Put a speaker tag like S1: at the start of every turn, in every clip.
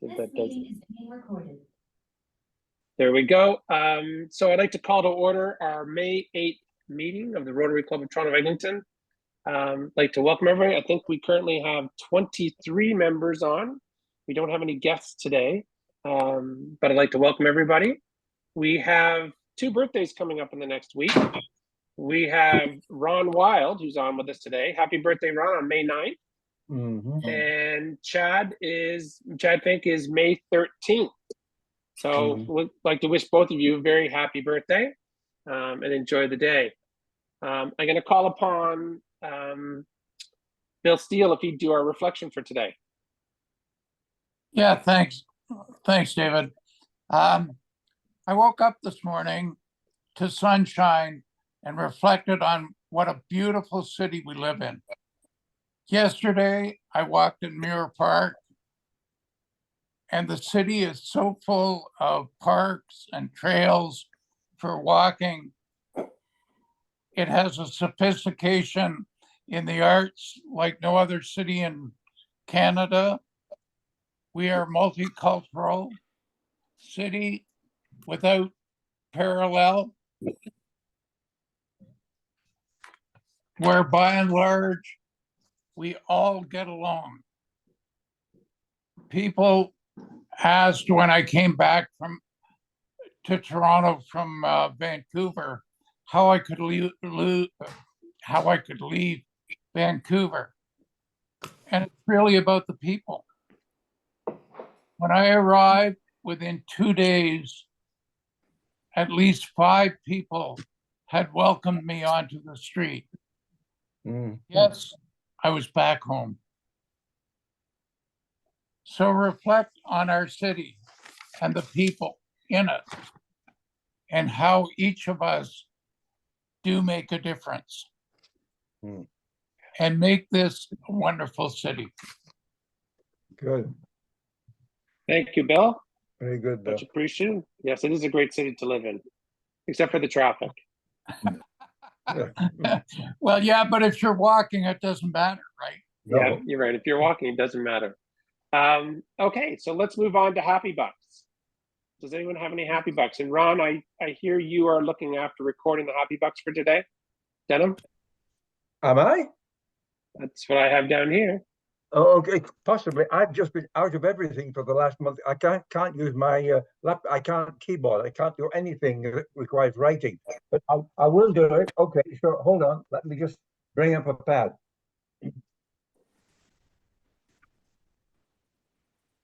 S1: This meeting is being recorded. There we go. So I'd like to call to order our May 8th meeting of the Rotary Club of Toronto Eglinton. I'd like to welcome everybody. I think we currently have 23 members on. We don't have any guests today, but I'd like to welcome everybody. We have 2 birthdays coming up in the next week. We have Ron Wild, who's on with us today. Happy birthday, Ron, on May 9th. And Chad Fink is May 13th. So we'd like to wish both of you a very happy birthday and enjoy the day. I'm going to call upon Bill Steele if he'd do our reflection for today.
S2: Yeah, thanks. Thanks, David. I woke up this morning to sunshine and reflected on what a beautiful city we live in. Yesterday, I walked in Muir Park, and the city is so full of parks and trails for walking. It has a sophistication in the arts like no other city in Canada. We are a multicultural city without parallel, where by and large, we all get along. People asked when I came back to Toronto from Vancouver, how I could leave Vancouver. And it's really about the people. When I arrived, within 2 days, at least 5 people had welcomed me onto the street. Yes, I was back home. So reflect on our city and the people in it and how each of us do make a difference and make this a wonderful city.
S3: Good.
S1: Thank you, Bill.
S3: Very good, Bill.
S1: Much appreciated. Yes, it is a great city to live in, except for the traffic.
S2: Well, yeah, but if you're walking, it doesn't matter, right?
S3: No.
S1: Yeah, you're right. If you're walking, it doesn't matter. Okay, so let's move on to Happy Bucks. Does anyone have any Happy Bucks? And Ron, I hear you are looking after recording the Happy Bucks for today. Denham?
S3: Am I?
S1: That's what I have down here.
S3: Oh, okay, possibly. I've just been out of everything for the last month. I can't use my laptop. I can't keyboard. I can't do anything that requires writing. But I will do it. Okay, so hold on. Let me just bring up a pad.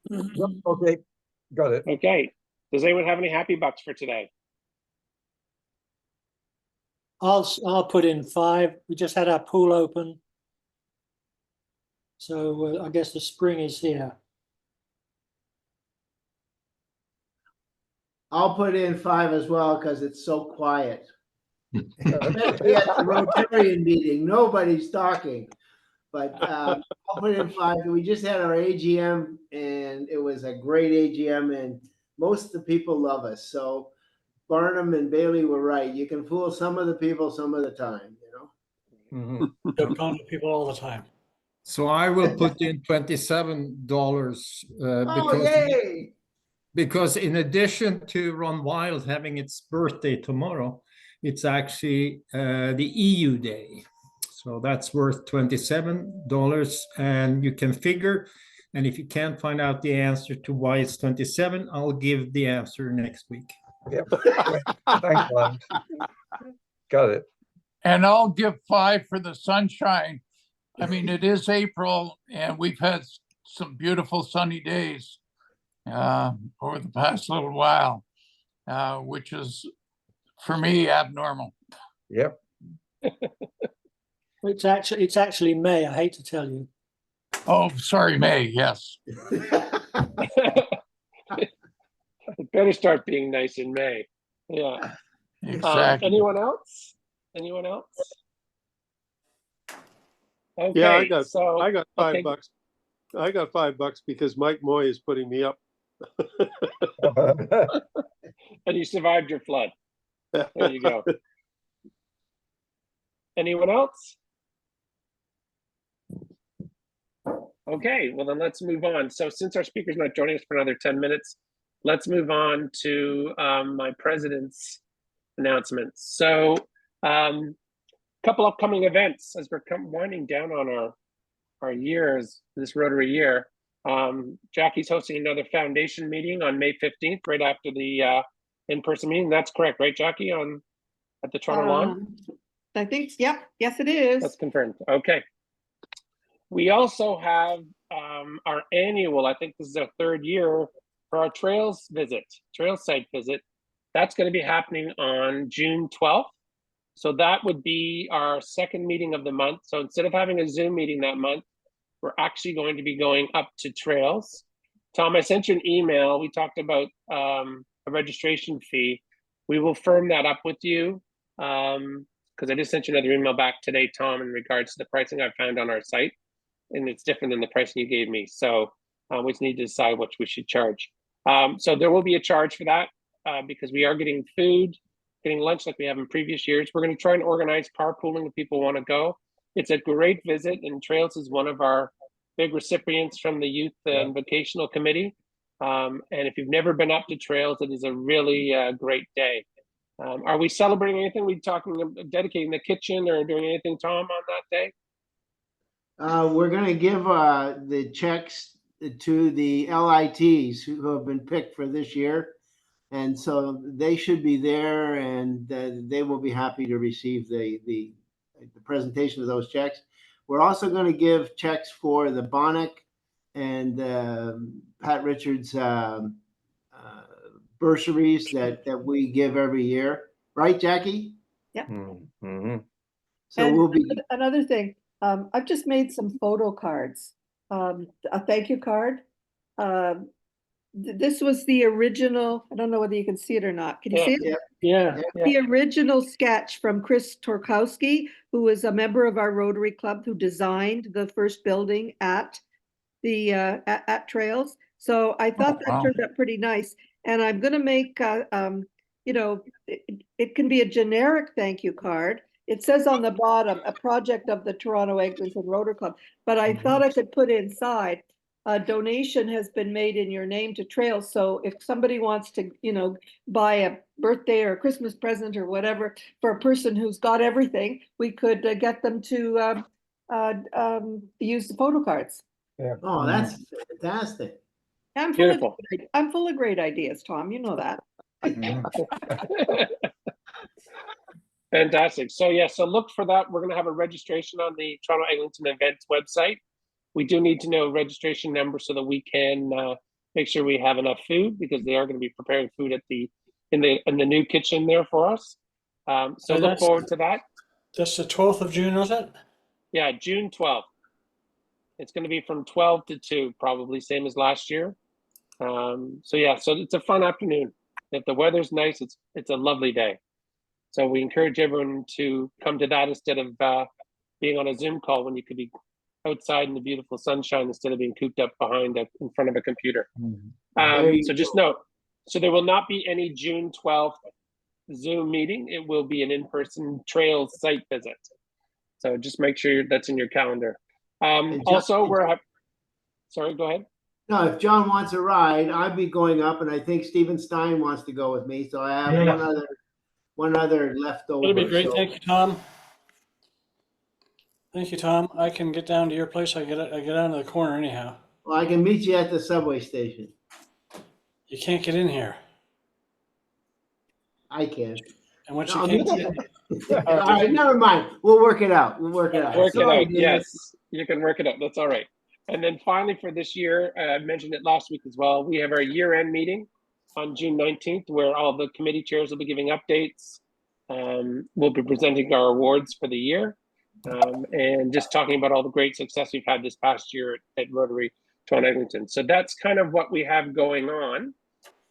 S3: Yep, okay, got it.
S1: Okay. Does anyone have any Happy Bucks for today?
S4: I'll put in 5. We just had our pool open, so I guess the spring is here.
S5: I'll put in 5 as well because it's so quiet. Especially at the Rotarian meeting, nobody's talking. But I'll put in 5. We just had our AGM, and it was a great AGM, and most of the people love us. So Barnum and Bailey were right. You can fool some of the people some of the time, you know.
S4: Don't con people all the time.
S6: So I will put in $27 because in addition to Ron Wild having its birthday tomorrow, it's actually the EU Day. So that's worth $27, and you can figure. And if you can't find out the answer to why it's 27, I'll give the answer next week.
S3: Yep. Thanks, Lance. Got it.
S2: And I'll give 5 for the sunshine. I mean, it is April, and we've had some beautiful sunny days over the past little while, which is, for me, abnormal.
S3: Yep.
S4: It's actually May. I hate to tell you.
S2: Oh, sorry, May. Yes.
S1: It better start being nice in May. Yeah.
S2: Exactly.
S1: Anyone else? Anyone else? Okay,
S7: Yeah, I got $5.
S1: Okay.
S7: I got $5 because Mike Moy is putting me up.
S1: And you survived your flood. There you go. Anyone else? Okay, well then let's move on. So since our speaker's not joining us for another 10 minutes, let's move on to my president's announcements. So couple upcoming events as we're winding down on our years, this Rotary year. Jackie's hosting another foundation meeting on May 15th, right after the in-person meeting. That's correct, right, Jackie, at the Toronto Lawn?
S8: I think, yep, yes, it is.
S1: That's confirmed. Okay. We also have our annual, I think this is our third year, for our trails site visit. That's going to be happening on June 12th. So that would be our second meeting of the month. So instead of having a Zoom meeting that month, we're actually going to be going up to trails. Tom, I sent you an email. We talked about a registration fee. We will firm that up with you because I just sent you another email back today, Tom, in regards to the pricing I found on our site. And it's different than the pricing you gave me. So we just need to decide what we should charge. So there will be a charge for that because we are getting food, getting lunch like we have in previous years. We're going to try and organize carpooling if people want to go. It's a great visit, and Trails is one of our big recipients from the Youth and Vocational Committee. And if you've never been up to Trails, it is a really great day. Are we celebrating anything? Are we talking about dedicating the kitchen or doing anything, Tom, on that day?
S5: We're going to give the checks to the LITs who have been picked for this year. And so they should be there, and they will be happy to receive the presentation of those checks. We're also going to give checks for the Bonnick and Pat Richards bursaries that we give every year. Right, Jackie?
S8: Yep.
S3: Mm-hmm.
S5: So
S8: And
S5: we'll be...
S8: Another thing, I've just made some photo cards, a thank you card. This was the original, I don't know whether you can see it or not. Can you see it?
S4: Yeah.
S8: The original sketch from Chris Torkowski, who was a member of our Rotary Club who designed the first building at the at Trails. So I thought that turned out pretty nice. And I'm going to make, you know, it can be a generic thank you card. It says on the bottom, a project of the Toronto Eglinton Rotary Club, but I thought I could put inside, a donation has been made in your name to Trails. So if somebody wants to, you know, buy a birthday or a Christmas present or whatever for a person who's got everything, we could get them to use the photo cards.
S3: Yeah.
S5: Oh, that's fantastic.
S8: I'm full of great ideas, Tom. You know that.
S1: Fantastic. So yeah, so look for that. We're going to have a registration on the Toronto Eglinton Events website. We do need to know a registration number so that we can make sure we have enough food, because they are going to be preparing food at in the new kitchen there for us. So look forward to that.
S4: That's the 12th of June, was it?
S1: Yeah, June 12th. It's going to be from 12 to 2, probably same as last year. So yeah, so it's a fun afternoon. If the weather's nice, it's a lovely day. So we encourage everyone to come to that instead of being on a Zoom call when you could be outside in the beautiful sunshine instead of being cooped up behind in front of a computer. So just note, so there will not be any June 12th Zoom meeting. It will be an in-person Trails site visit. So just make sure that's in your calendar. Also, sorry, go ahead.
S5: No, if John wants a ride, I'd be going up, and I think Stephen Stein wants to go with me. So I have one other left over.
S4: That'd be great.
S5: So.
S4: Thank you, Tom. Thank you, Tom. I can get down to your place. I get down to the corner anyhow.
S5: Well, I can meet you at the subway station.
S4: You can't get in here.
S5: I can.
S4: And once you can't get in,
S5: All right, never mind. We'll work it out.
S1: Work it out. Yes, you can work it out. That's all right. And then finally for this year, I mentioned it last week as well, we have our year-end meeting on June 19th, where all the committee chairs will be giving updates. We'll be presenting our awards for the year and just talking about all the great success we've had this past year at Rotary Toronto Eglinton. So that's kind of what we have going on.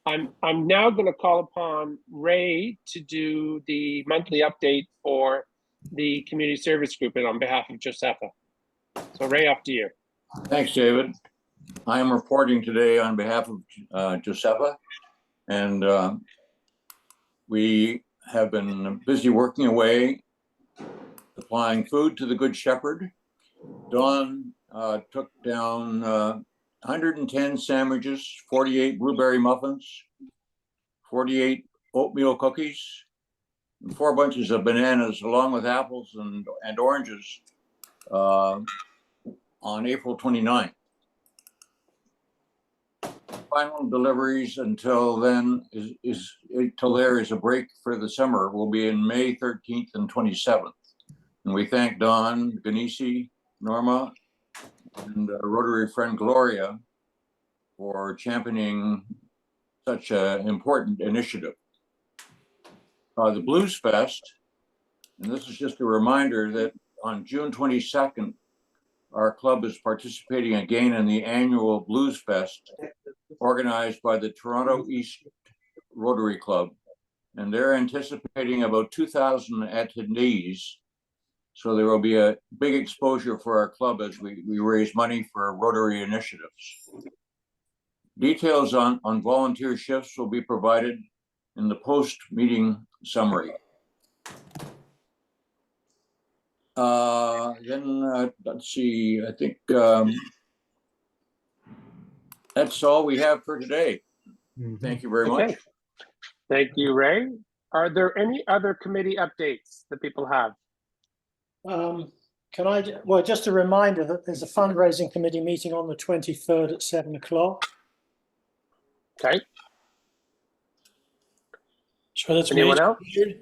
S1: I'm now going to call upon Ray to do the monthly update for the community service group and on behalf of Josepha. So Ray, up to you.
S9: Thanks, David. I am reporting today on behalf of Josepha, and we have been busy working away, supplying food to the Good Shepherd. Dawn took down 110 sandwiches, 48 blueberry muffins, 48 oatmeal cookies, and 4 bunches of bananas, along with apples and oranges on April 29th. Final deliveries until then until there is a break for the summer will be in May 13th and 27th. And we thank Don, Ganesi, Norma, and Rotary friend Gloria for championing such an important initiative. The Blues Fest, and this is just a reminder that on June 22nd, our club is participating again in the annual Blues Fest organized by the Toronto East Rotary Club. And they're anticipating about 2,000 attendees. So there will be a big exposure for our club as we raise money for Rotary initiatives. Details on volunteer shifts will be provided in the post-meeting summary. Let's see, I think that's all we have for today. Thank you very much.
S1: Thank you, Ray. Are there any other committee updates that people have?
S4: Well, just a reminder that there's a fundraising committee meeting on the 23rd at 7 o'clock.
S1: Okay.
S10: So that's
S1: Anyone
S10: May
S1: else?
S10: 23rd?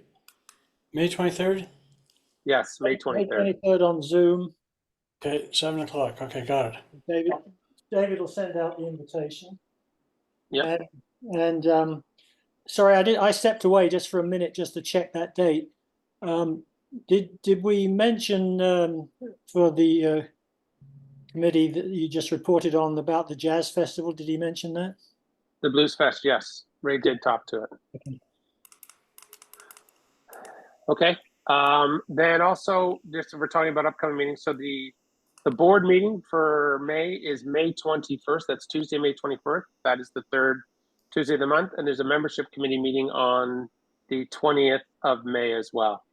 S10: May 23rd?
S1: Yes, May 23rd.
S4: May 23rd on Zoom.
S10: Okay, 7 o'clock. Okay, got it.
S4: David will send out the invitation.
S1: Yeah.
S4: And sorry, I stepped away just for a minute just to check that date. Did we mention for the committee that you just reported on about the jazz festival? Did he mention that?
S1: The Blues Fest, yes. Ray did talk to it. Okay. Then also, just we're talking about upcoming meetings. So the board meeting for May is May 21st. That's Tuesday, May 21st. That is the third Tuesday of the month. And there's a membership committee meeting on the 20th of May as well.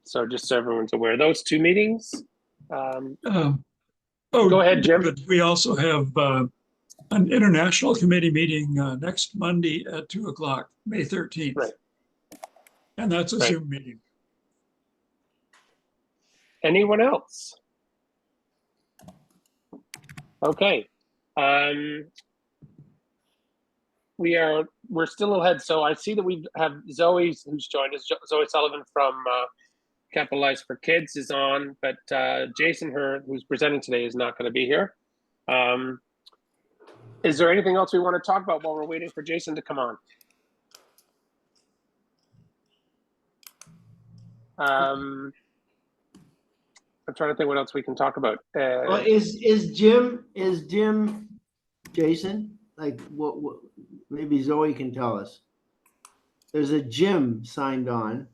S1: So just so everyone's aware, those two meetings. Go ahead, Jim.
S11: But we also have an international committee meeting next Monday at 2 o'clock, May 13th.
S1: Right.
S11: And that's a Zoom meeting.
S1: Anyone else? Okay. We're still ahead. So I see that we have Zoe who's joined us. Zoe Sullivan from Capitalize for Kids is on, but Jason who's presenting today is not going to be here. Is there anything else we want to talk about while we're waiting for Jason to come on? I'm trying to think what else we can talk about.
S5: Well, is Jim Jason? Like what maybe Zoe can tell us. There's a Jim signed on.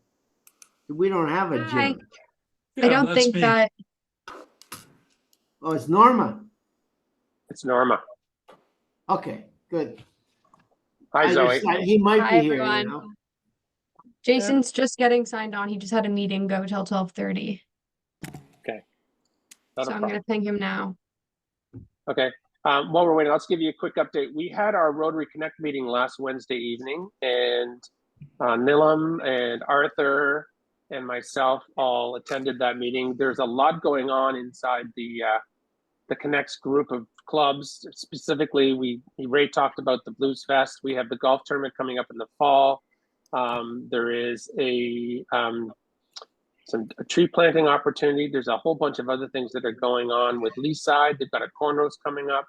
S5: We don't have a Jim.
S11: Yeah,
S12: I don't think
S11: me.
S12: that.
S5: Oh, it's Norma.
S1: It's Norma.
S5: Okay, good.
S1: Hi, Zoe.
S5: He might
S12: Hi,
S5: be here.
S12: everyone.
S5: You know?
S12: Jason's just getting signed on. He just had a meeting go till 12:30.
S1: Okay.
S12: So I'm going to ping him now.
S1: Okay. While we're waiting, let's give you a quick update. We had our Rotary Connect meeting last Wednesday evening, and Nilam and Arthur and myself all attended that meeting. There's a lot going on inside the Connects group of clubs. Specifically, Ray talked about the Blues Fest. We have the golf tournament coming up in the fall. There is a tree planting opportunity. There's a whole bunch of other things that are going on with Leaside. They've got a cornrows coming up.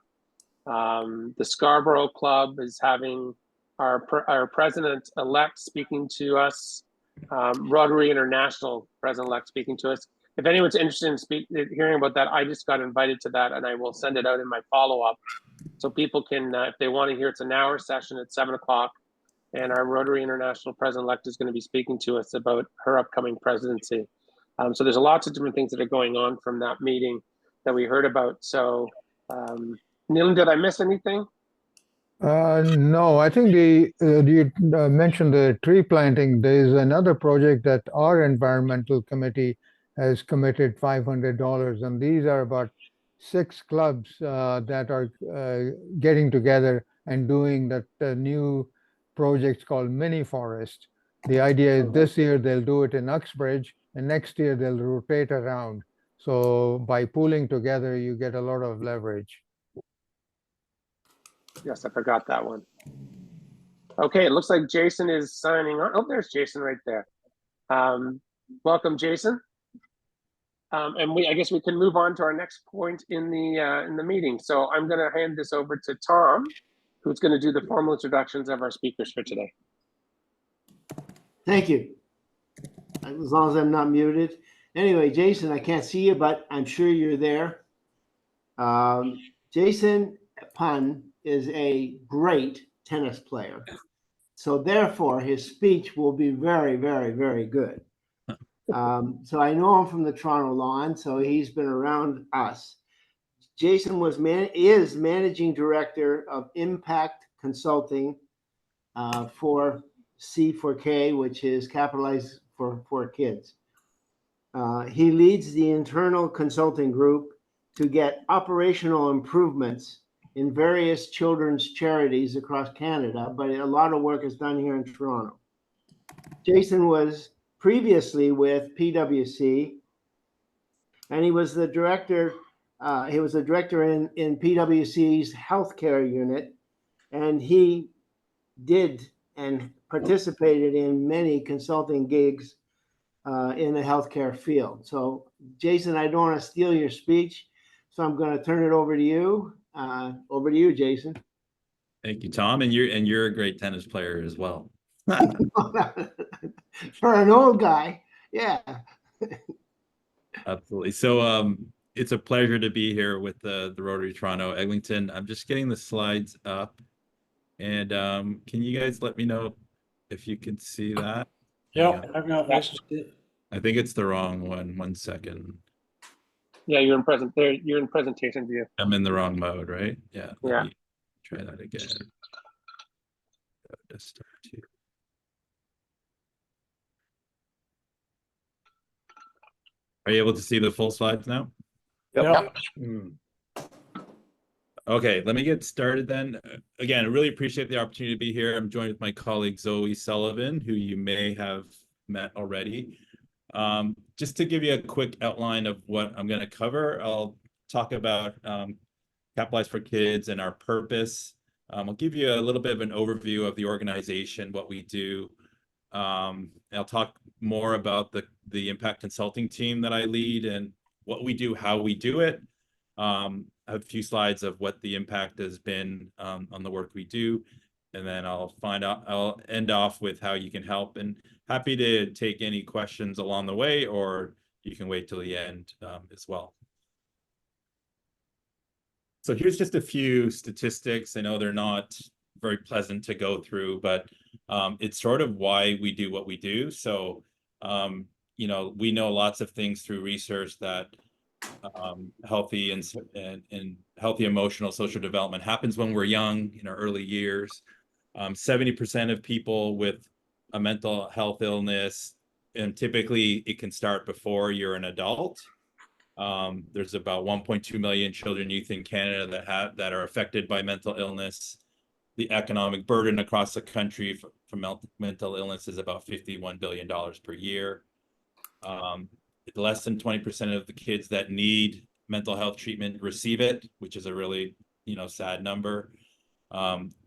S1: The Scarborough Club is having our president-elect speaking to us. Rotary International president-elect speaking to us. If anyone's interested in hearing about that, I just got invited to that, and I will send it out in my follow-up. So people can, if they want to hear, it's an hour session at 7 o'clock. And our Rotary International president-elect is going to be speaking to us about her upcoming presidency. So there's lots of different things that are going on from that meeting that we heard about. So, Neil, did I miss anything?
S13: No, I think you mentioned the tree planting. There is another project that our environmental committee has committed $500, and these are about 6 clubs that are getting together and doing that new project called Mini Forest. The idea is this year they'll do it in Uxbridge, and next year they'll rotate around. So by pooling together, you get a lot of leverage.
S1: Yes, I forgot that one. Okay, it looks like Jason is signing on. Oh, there's Jason right there. Welcome, Jason. And I guess we can move on to our next point in the meeting. So I'm going to hand this over to Tom, who's going to do the formal introductions of our speakers for today.
S5: Thank you. As long as I'm not muted. Anyway, Jason, I can't see you, but I'm sure you're there. Jason Pun is a great tennis player. So therefore, his speech will be very, very, very good. So I know him from the Toronto lawn, so he's been around us. Jason is managing director of Impact Consulting for C4K, which is capitalized for kids. He leads the internal consulting group to get operational improvements in various children's charities across Canada, but a lot of work is done here in Toronto. Jason was previously with PwC, and he was the director. He was a director in PwC's healthcare unit, and he did and participated in many consulting gigs in the healthcare field. So, Jason, I don't want to steal your speech, so I'm going to turn it over to you. Over to you, Jason.
S14: Thank you, Tom, and you're a great tennis player as well.
S5: For an old guy, yeah.
S14: Absolutely. So it's a pleasure to be here with the Rotary Toronto Eglinton. I'm just getting the slides up, and can you guys let me know if you can see that?
S10: Yeah, I've got
S14: I think it's the wrong one. 1 second.
S1: Yeah, you're in presentation view.
S14: I'm in the wrong mode, right? Yeah.
S1: Yeah.
S14: Try that again. Just start here. Are you able to see the full slides now?
S10: Yep.
S14: Okay, let me get started then. Again, I really appreciate the opportunity to be here. I'm joined with my colleague Zoe Sullivan, who you may have met already. Just to give you a quick outline of what I'm going to cover, I'll talk about Capitalize for Kids and our purpose. I'll give you a little bit of an overview of the organization, what we do. I'll talk more about the impact consulting team that I lead and what we do, how we do it. I have a few slides of what the impact has been on the work we do, and then I'll end off with how you can help, and happy to take any questions along the way, or you can wait till the end as well. So here's just a few statistics. I know they're not very pleasant to go through, but it's sort of why we do what we do. So, you know, we know lots of things through research that healthy and healthy emotional social development happens when we're young, in our early years. 70% of people with a mental health illness, and typically it can start before you're an adult. There's about 1.2 million children, youth in Canada that are affected by mental illness. The economic burden across the country from mental illness is about $51 billion per year. Less than 20% of the kids that need mental health treatment receive it, which is a really, sad number.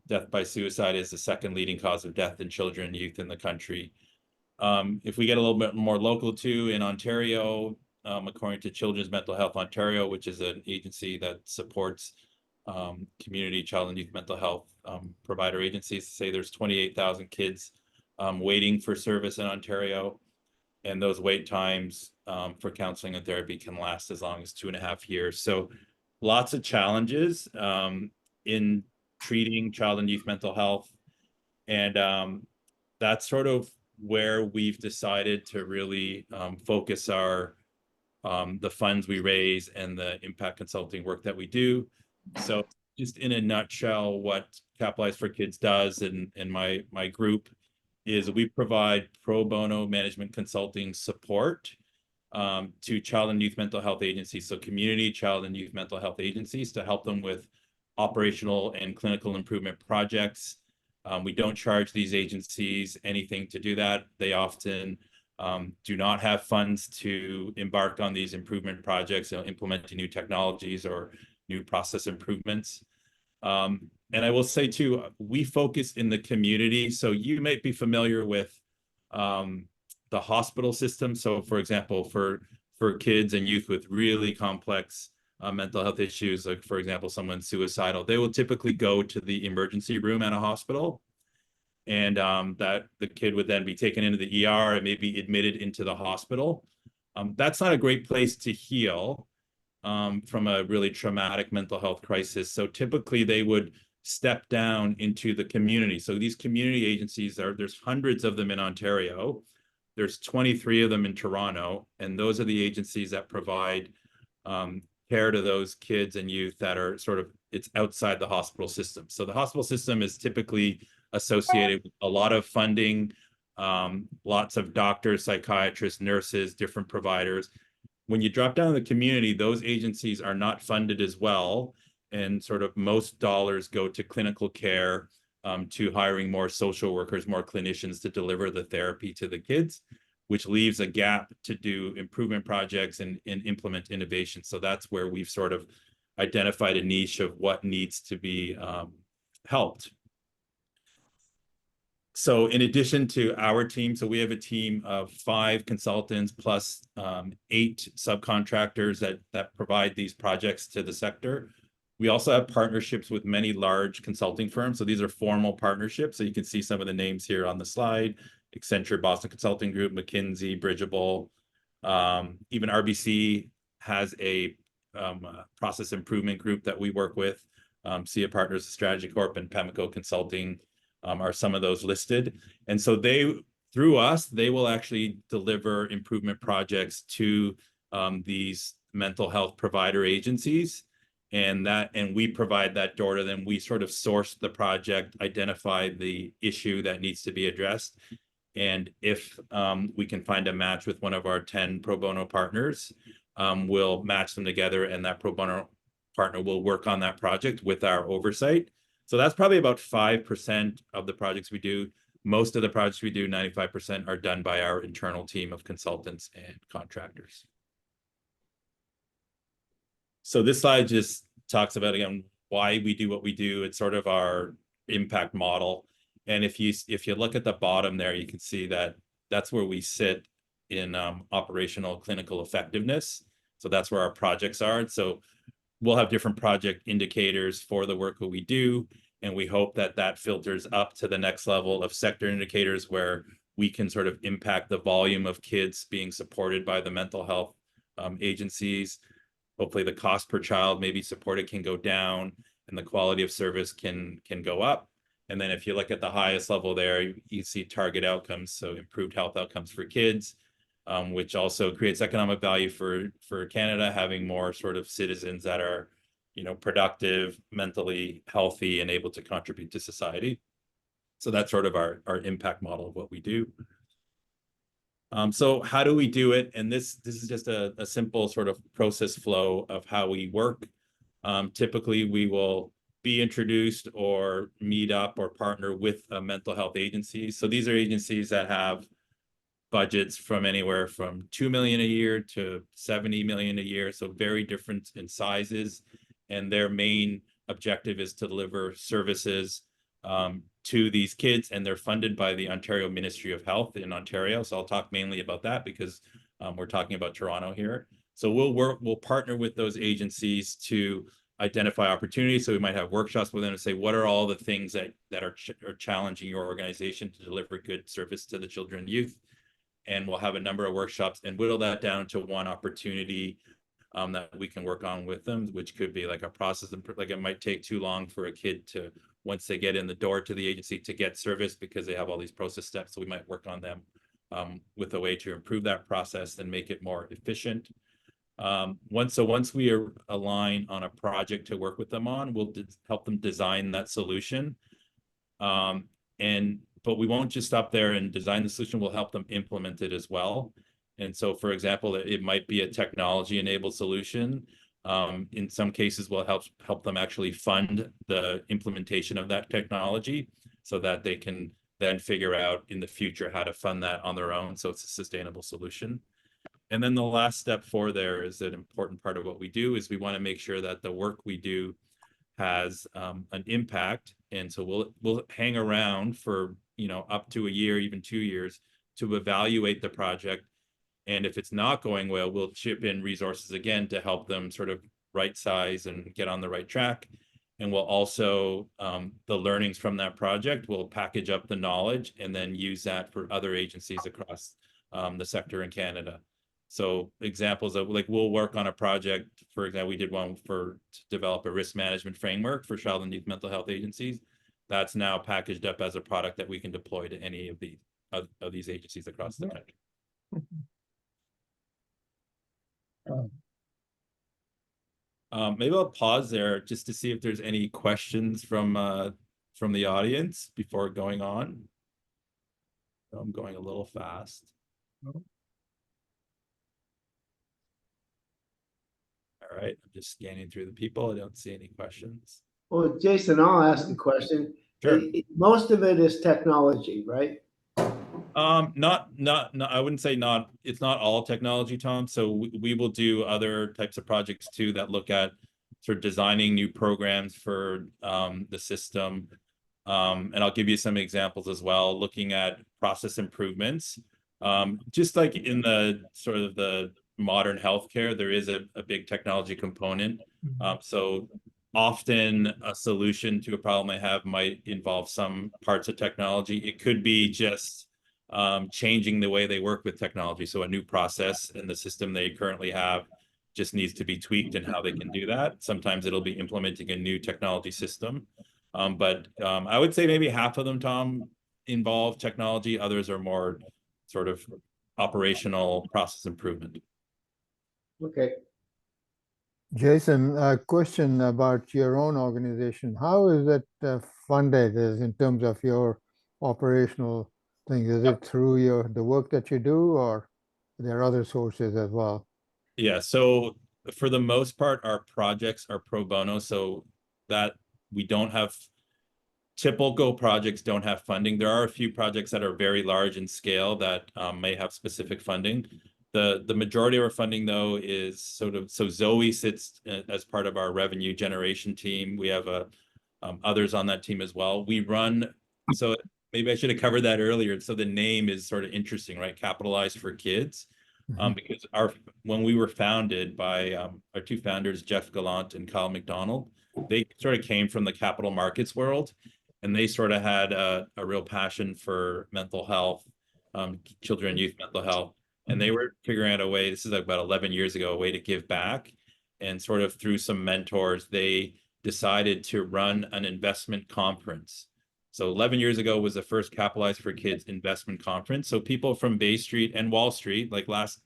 S14: Death by suicide is the second leading cause of death in children and youth in the country. If we get a little bit more local too, in Ontario, according to Children's Mental Health Ontario, which is an agency that supports community child and youth mental health provider agencies, say there's 28,000 kids waiting for service in Ontario. And those wait times for counseling and therapy can last as long as 2.5 years. So lots of challenges in treating child and youth mental health. And that's sort of where we've decided to really focus the funds we raise and the impact consulting work that we do. So just in a nutshell, what Capitalize for Kids does and my group is we provide pro bono management consulting support to child and youth mental health agencies, so community child and youth mental health agencies, to help them with operational and clinical improvement projects. We don't charge these agencies anything to do that. They often do not have funds to embark on these improvement projects, implementing new technologies or new process improvements. And I will say too, we focus in the community. So you might be familiar with the hospital system. So for example, for kids and youth with really complex mental health issues, like for example, someone suicidal, they will typically go to the emergency room at a hospital. And that the kid would then be taken into the ER and maybe admitted into the hospital. That's not a great place to heal from a really traumatic mental health crisis. So typically they would step down into the community. So these community agencies, there's hundreds of them in Ontario. There's 23 of them in Toronto, and those are the agencies that provide care to those kids and youth that are it's outside the hospital system. So the hospital system is typically associated with a lot of funding, lots of doctors, psychiatrists, nurses, different providers. When you drop down in the community, those agencies are not funded as well. And most dollars go to clinical care, to hiring more social workers, more clinicians to deliver the therapy to the kids, which leaves a gap to do improvement projects and implement innovation. So that's where we've identified a niche of what needs to be helped. So in addition to our team, so we have a team of 5 consultants plus 8 subcontractors that provide these projects to the sector. We also have partnerships with many large consulting firms. So these are formal partnerships. So you can see some of the names here on the slide: Accenture, Boston Consulting Group, McKinsey, Bridgeable. Even RBC has a process improvement group that we work with. SIA Partners, Strategy Corp, and Pemmico Consulting are some of those listed. And so through us, they will actually deliver improvement projects to these mental health provider agencies. And we provide that door to them. We source the project, identify the issue that needs to be addressed. And if we can find a match with one of our 10 pro bono partners, we'll match them together, and that pro bono partner will work on that project with our oversight. So that's probably about 5% of the projects we do. Most of the projects we do, 95%, are done by our internal team of consultants and contractors. So this slide just talks about, again, why we do what we do. It's our impact model. And if you look at the bottom there, you can see that that's where we sit in operational clinical effectiveness. So that's where our projects are. And so we'll have different project indicators for the work that we do. And we hope that that filters up to the next level of sector indicators where we can impact the volume of kids being supported by the mental health agencies. Hopefully the cost per child maybe supported can go down and the quality of service can go up. And then if you look at the highest level there, you see target outcomes, so improved health outcomes for kids, which also creates economic value for Canada, having more citizens that are, productive, mentally healthy, and able to contribute to society. So that's our impact model of what we do. So how do we do it? And this is just a simple process flow of how we work. Typically, we will be introduced or meet up or partner with a mental health agency. So these are agencies that have budgets from anywhere from 2 million a year to 70 million a year. So very different in sizes. And their main objective is to deliver services to these kids, and they're funded by the Ontario Ministry of Health in Ontario. So I'll talk mainly about that because we're talking about Toronto here. So we'll partner with those agencies to identify opportunities. So we might have workshops with them to say, what are all the things that are challenging your organization to deliver good service to the children and youth? And we'll have a number of workshops and whittle that down to one opportunity that we can work on with them, which could be like a process. Like it might take too long for a kid to, once they get in the door to the agency, to get service because they have all these process steps. So we might work on them with a way to improve that process and make it more efficient. Once we align on a project to work with them on, we'll help them design that solution. But we won't just stop there and design the solution. We'll help them implement it as well. And so, for example, it might be a technology-enabled solution. In some cases, will help them actually fund the implementation of that technology so that they can then figure out in the future how to fund that on their own. So it's a sustainable solution. And then the last step for there is an important part of what we do is we want to make sure that the work we do has an impact. And so we'll hang around for, you know, up to a year, even 2 years to evaluate the project. And if it's not going well, we'll chip in resources again to help them sort of right size and get on the right track. And we'll also, the learnings from that project, we'll package up the knowledge and then use that for other agencies across the sector in Canada. So examples of, like, we'll work on a project, for example, we did one to develop a risk management framework for child and youth mental health agencies. That's now packaged up as a product that we can deploy to any of these agencies across the country. Maybe I'll pause there just to see if there's any questions from the audience before going on. I'm going a little fast. All right, I'm just scanning through the people. I don't see any questions.
S5: Well, Jason, I'll ask a question.
S14: Sure.
S5: Most of it is technology, right?
S14: Not, I wouldn't say not, it's not all technology, Tom. So we will do other types of projects too that look at sort of designing new programs for the system. And I'll give you some examples as well, looking at process improvements. Just like in the sort of the modern healthcare, there is a big technology component. So often a solution to a problem I have might involve some parts of technology. It could be just changing the way they work with technology. So a new process in the system they currently have just needs to be tweaked in how they can do that. Sometimes it'll be implementing a new technology system. But I would say maybe half of them, Tom, involve technology. Others are more sort of operational process improvement.
S5: Okay.
S13: Jason, a question about your own organization. How is it funded in terms of your operational thing? Is it through the work that you do, or there are other sources as well?
S14: Yeah, so for the most part, our projects are pro bono, so that we don't have typical projects don't have funding. There are a few projects that are very large in scale that may have specific funding. The majority of our funding, though, is sort of, so Zoe sits as part of our revenue generation team. We have others on that team as well. We run, so maybe I should have covered that earlier. So the name is sort of interesting, right? Capitalized for Kids. Because when we were founded by our two founders, Jeff Gallant and Kyle McDonald, they sort of came from the capital markets world, and they sort of had a real passion for mental health, children and youth mental health. And they were figuring out a way, this is about 11 years ago, a way to give back. And sort of through some mentors, they decided to run an investment conference. So 11 years ago was the first Capitalized for Kids investment conference. So people from Bay Street and Wall Street, like last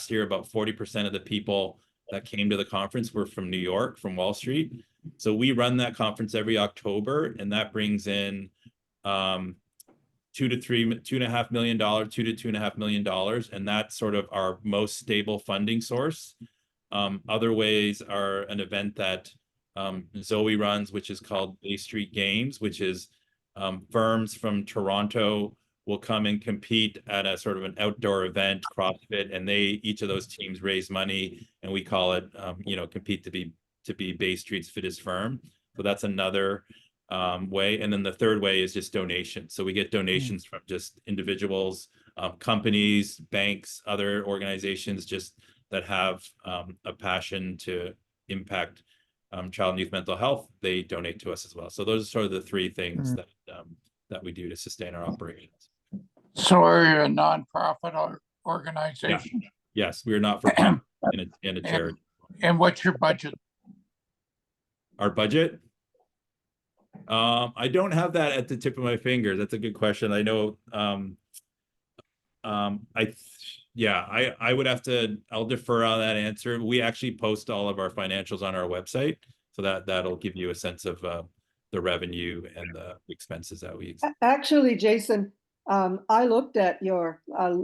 S14: year, about 40% of the people that came to the conference were from New York, from Wall Street. So we run that conference every October, and that brings in $2.5 million, and that's sort of our most stable funding source. Other ways are an event that Zoe runs, which is called Bay Street Games, which is firms from Toronto will come and compete at a sort of an outdoor event, CrossFit, and each of those teams raise money, and we call it, compete to be Bay Street's fittest firm. So that's another way. And then the third way is just donations. So we get donations from just individuals, companies, banks, other organizations just that have a passion to impact child and youth mental health. They donate to us as well. So those are sort of the three things that we do to sustain our operations.
S2: So are you a nonprofit organization?
S14: Yeah. Yes, we're not for profit in a charity.
S2: And what's your budget?
S14: Our budget? I don't have that at the tip of my fingers. That's a good question. I know. I would have to. I'll defer on that answer. We actually post all of our financials on our website, so that'll give you a sense of the revenue and the expenses that we.
S8: Actually, Jason, I looked at your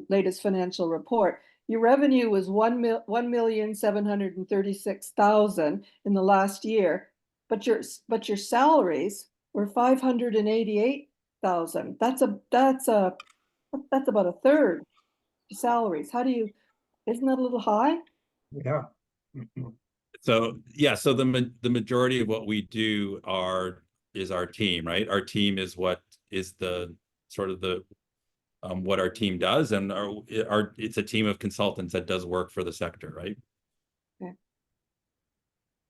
S8: latest financial report, your revenue was 1,736,000 in the last year, but your salaries were 588,000. That's about a third salaries. How do you, isn't that a little high?
S3: Yeah.
S14: So yeah, so the majority of what we do is our team, right? Our team is what is the sort of the what our team does, and it's a team of consultants that does work for the sector, right?
S8: Okay.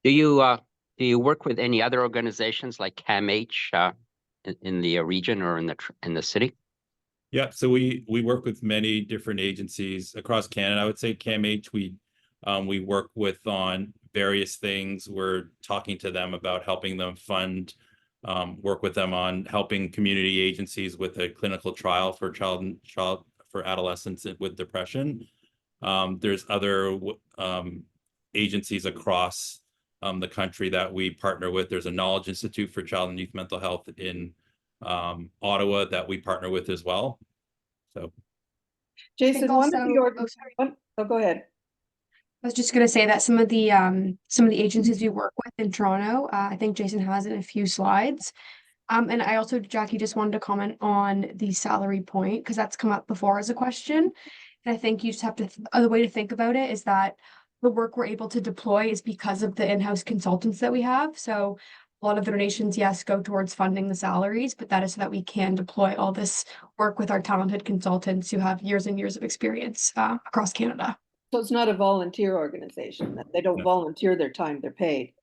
S15: Do you work with any other organizations like CAMH in the region or in the city?
S14: Yeah, so we work with many different agencies across Canada. I would say CAMH we work with on various things. We're talking to them about helping them fund, work with them on helping community agencies with a clinical trial for for adolescents with depression. There's other agencies across the country that we partner with. There's a Knowledge Institute for Child and Youth Mental Health in Ottawa that we partner with as well. So,
S8: Jason,
S12: go
S8: ahead.
S12: I was just going to say that some of the agencies we work with in Toronto, I think Jason has in a few slides. And I also, Jackie, just wanted to comment on the salary point because that's come up before as a question. And I think you just have to, the way to think about it is that the work we're able to deploy is because of the in-house consultants that we have. So a lot of the donations, yes, go towards funding the salaries, but that is so that we can deploy all this work with our talented consultants who have years and years of experience across Canada.
S8: So it's not a volunteer organization. They don't volunteer their time, they're paid.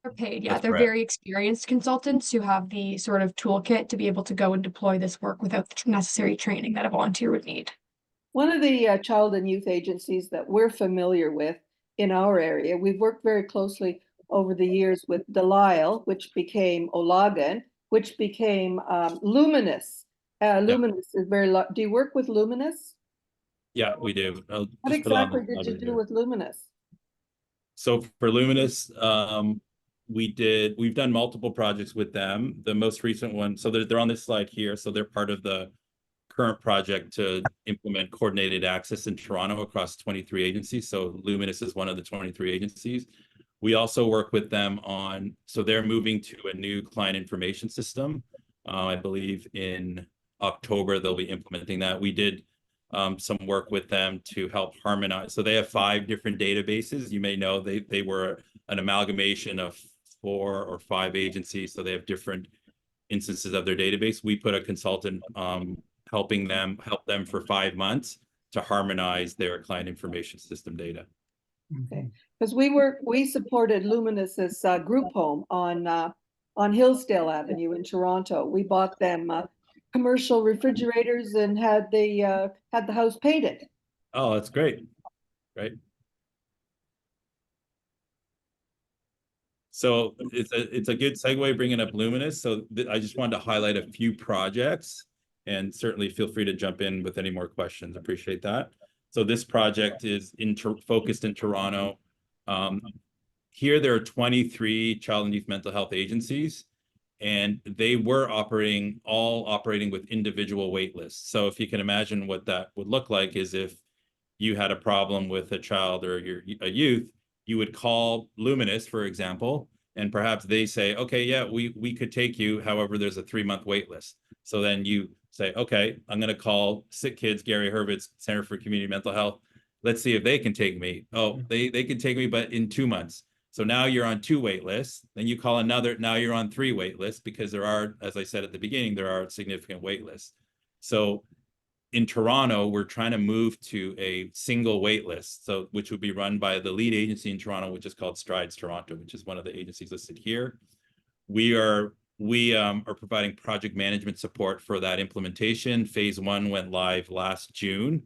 S12: They're paid, yeah.
S14: That's
S12: They're
S14: correct.
S12: very experienced consultants who have the sort of toolkit to be able to go and deploy this work without the necessary training that a volunteer would need.
S8: One of the child and youth agencies that we're familiar with in our area, we've worked very closely over the years with Delisle, which became Olagan, which became Luminous. Luminous is very, do you work with Luminous?
S14: yeah, we do.
S8: What exactly did you do with Luminous?
S14: So for Luminous, we've done multiple projects with them. The most recent one, so they're on this slide here. So they're part of the current project to implement coordinated access in Toronto across 23 agencies. So Luminous is one of the 23 agencies. We also work with them on, so they're moving to a new client information system. I believe in October, they'll be implementing that. We did some work with them to help harmonize. So they have 5 different databases. You may know they were an amalgamation of 4 or 5 agencies. So they have different instances of their database. We put a consultant help them for 5 months to harmonize their client information system data.
S8: Okay, because we supported Luminous's group home on Hillsdale Avenue in Toronto. We bought them commercial refrigerators and had the house painted.
S14: Oh, that's great. Right. So it's a good segue bringing up Luminous. So I just wanted to highlight a few projects, and certainly feel free to jump in with any more questions. Appreciate that. So this project is focused in Toronto. Here there are 23 child and youth mental health agencies, and they were all operating with individual wait lists. So if you can imagine what that would look like is if you had a problem with a child or a youth, you would call Luminous, for example, and perhaps they say, okay, yeah, we could take you. However, there's a 3-month wait list. So then you say, okay, I'm going to call Sick Kids, Gary Hurwitz Center for Community Mental Health. Let's see if they can take me. Oh, they can take me, but in 2 months. So now you're on 2 wait lists. Then you call another. Now you're on 3 wait lists because there are, as I said at the beginning, there are significant wait lists. So in Toronto, we're trying to move to a single wait list, so which would be run by the lead agency in Toronto, which is called Strides Toronto, which is one of the agencies listed here. We are providing project management support for that implementation. Phase 1 went live last June,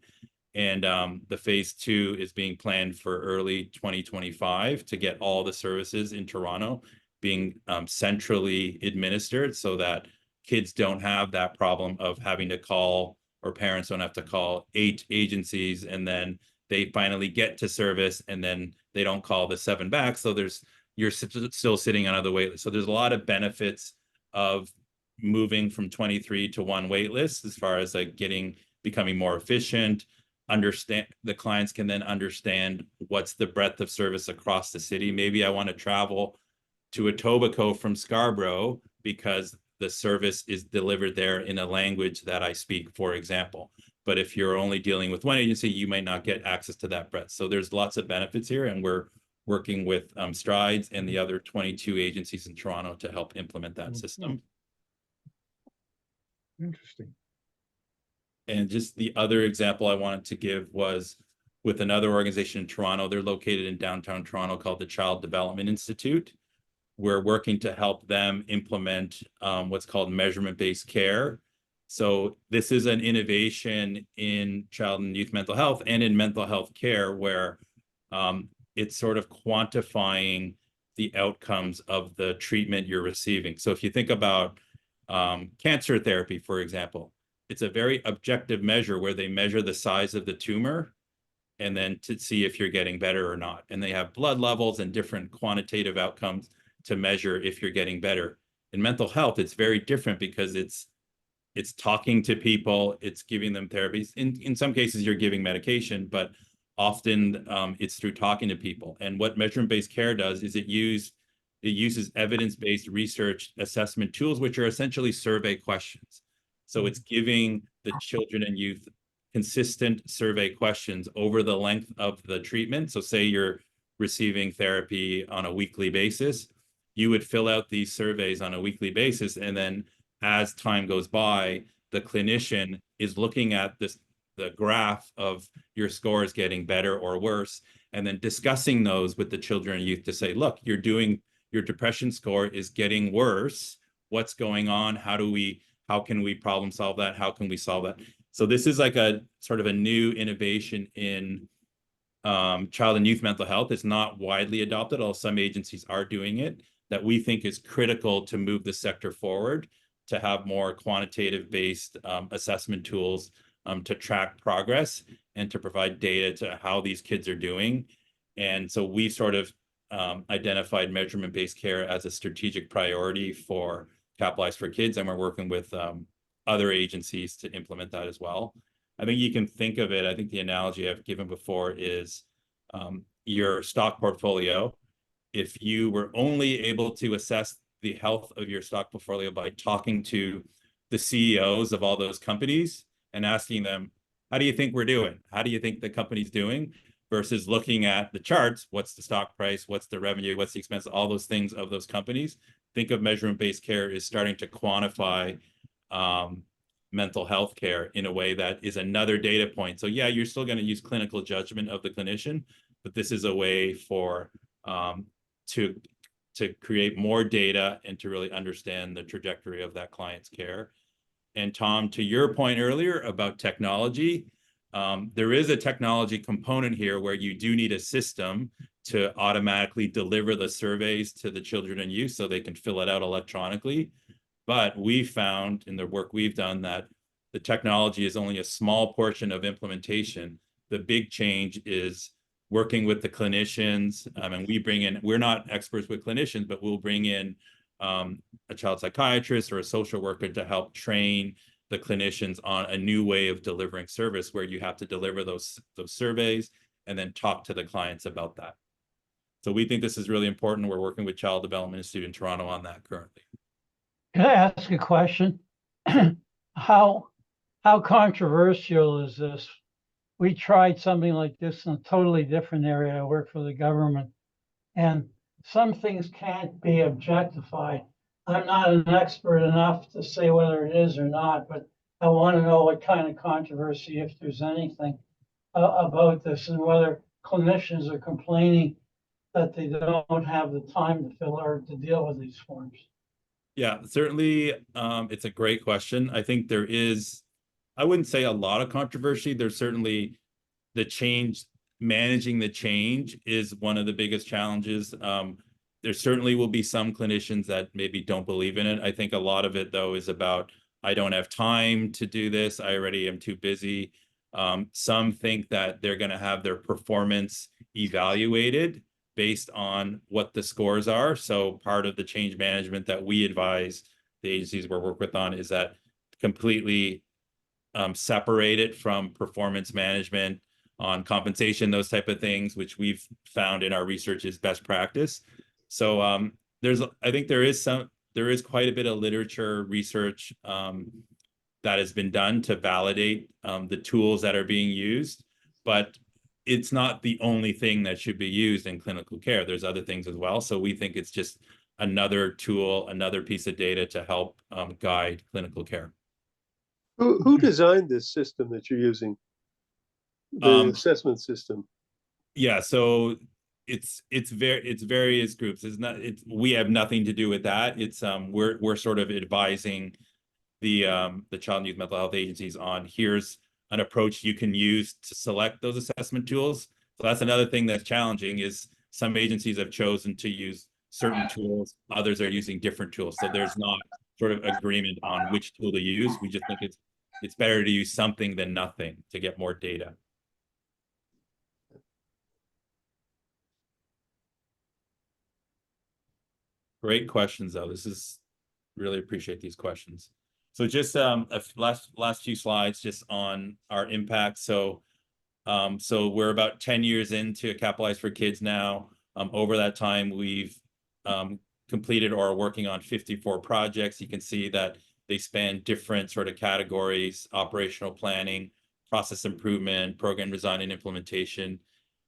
S14: and the phase 2 is being planned for early 2025 to get all the services in Toronto being centrally administered, so that kids don't have that problem of having to call, or parents don't have to call 8 agencies and then they finally get to service and then they don't call the 7 back. So you're still sitting on other wait lists. So there's a lot of benefits of moving from 23 to 1 wait list as far as like becoming more efficient, the clients can then understand what's the breadth of service across the city. Maybe I want to travel to Etobicoke from Scarborough because the service is delivered there in a language that I speak, for example. But if you're only dealing with one agency, you might not get access to that breadth. So there's lots of benefits here, and we're working with Strides and the other 22 agencies in Toronto to help implement that system.
S3: Interesting.
S14: And just the other example I wanted to give was with another organization in Toronto. They're located in downtown Toronto called the Child Development Institute. We're working to help them implement what's called measurement-based care. So this is an innovation in child and youth mental health and in mental health care where it's sort of quantifying the outcomes of the treatment you're receiving. So if you think about cancer therapy, for example, it's a very objective measure where they measure the size of the tumor and then to see if you're getting better or not. And they have blood levels and different quantitative outcomes to measure if you're getting better. In mental health, it's very different because it's talking to people, it's giving them therapies. In some cases, you're giving medication, but often it's through talking to people. And what measurement-based care does is it uses evidence-based research assessment tools, which are essentially survey questions. So it's giving the children and youth consistent survey questions over the length of the treatment. So say you're receiving therapy on a weekly basis, you would fill out these surveys on a weekly basis. And then as time goes by, the clinician is looking at the graph of your scores getting better or worse, and then discussing those with the children and youth to say, look, your depression score is getting worse. What's going on? How can we problem solve that? How can we solve that? So this is like a sort of a new innovation in child and youth mental health. It's not widely adopted, although some agencies are doing it, that we think is critical to move the sector forward, to have more quantitative based assessment tools to track progress and to provide data to how these kids are doing. And so we sort of identified measurement-based care as a strategic priority for Capitalize for Kids, and we're working with other agencies to implement that as well. I think you can think of it, I think the analogy I've given before is your stock portfolio. If you were only able to assess the health of your stock portfolio by talking to the CEOs of all those companies and asking them, how do you think we're doing? How do you think the company's doing? Versus looking at the charts, what's the stock price, what's the revenue, what's the expense, all those things of those companies. Think of measurement-based care as starting to quantify mental health care in a way that is another data point. So yeah, you're still going to use clinical judgment of the clinician, but this is a way for to create more data and to really understand the trajectory of that client's care. And Tom, to your point earlier about technology, there is a technology component here where you do need a system to automatically deliver the surveys to the children and youth so they can fill it out electronically. But we found in the work we've done that the technology is only a small portion of implementation. The big change is working with the clinicians. And we're not experts with clinicians, but we'll bring in a child psychiatrist or a social worker to help train the clinicians on a new way of delivering service where you have to deliver those surveys and then talk to the clients about that. So we think this is really important. We're working with Child Development Institute in Toronto on that currently.
S10: Can I ask a question? How controversial is this? We tried something like this in a totally different area. I work for the government, and some things can't be objectified. I'm not an expert enough to say whether it is or not, but I want to know what kind of controversy, if there's anything, about this, and whether clinicians are complaining that they don't have the time to fill or to deal with these forms.
S14: Yeah, certainly. It's a great question. I think there is, I wouldn't say a lot of controversy. There's certainly the change, managing the change is one of the biggest challenges. There certainly will be some clinicians that maybe don't believe in it. I think a lot of it, though, is about, I don't have time to do this. I already am too busy. Some think that they're going to have their performance evaluated based on what the scores are. So part of the change management that we advise the agencies we work with on is that completely separate it from performance management on compensation, those type of things, which we've found in our research is best practice. So I think there is quite a bit of literature research that has been done to validate the tools that are being used, but it's not the only thing that should be used in clinical care. There's other things as well. So we think it's just another tool, another piece of data to help guide clinical care.
S7: Who designed this system that you're using? The assessment system.
S14: Yeah, so it's various groups. We have nothing to do with that. It's we're sort of advising the child and youth mental health agencies on here's an approach you can use to select those assessment tools. So that's another thing that's challenging is some agencies have chosen to use certain tools, others are using different tools. So there's not sort of agreement on which tool to use. We just think it's better to use something than nothing to get more data. Great questions, though. Really appreciate these questions. So just last few slides just on our impact. So we're about 10 years into Capitalize for Kids now. Over that time, we've completed or are working on 54 projects. You can see that they span different sort of categories: operational planning, process improvement, program design and implementation,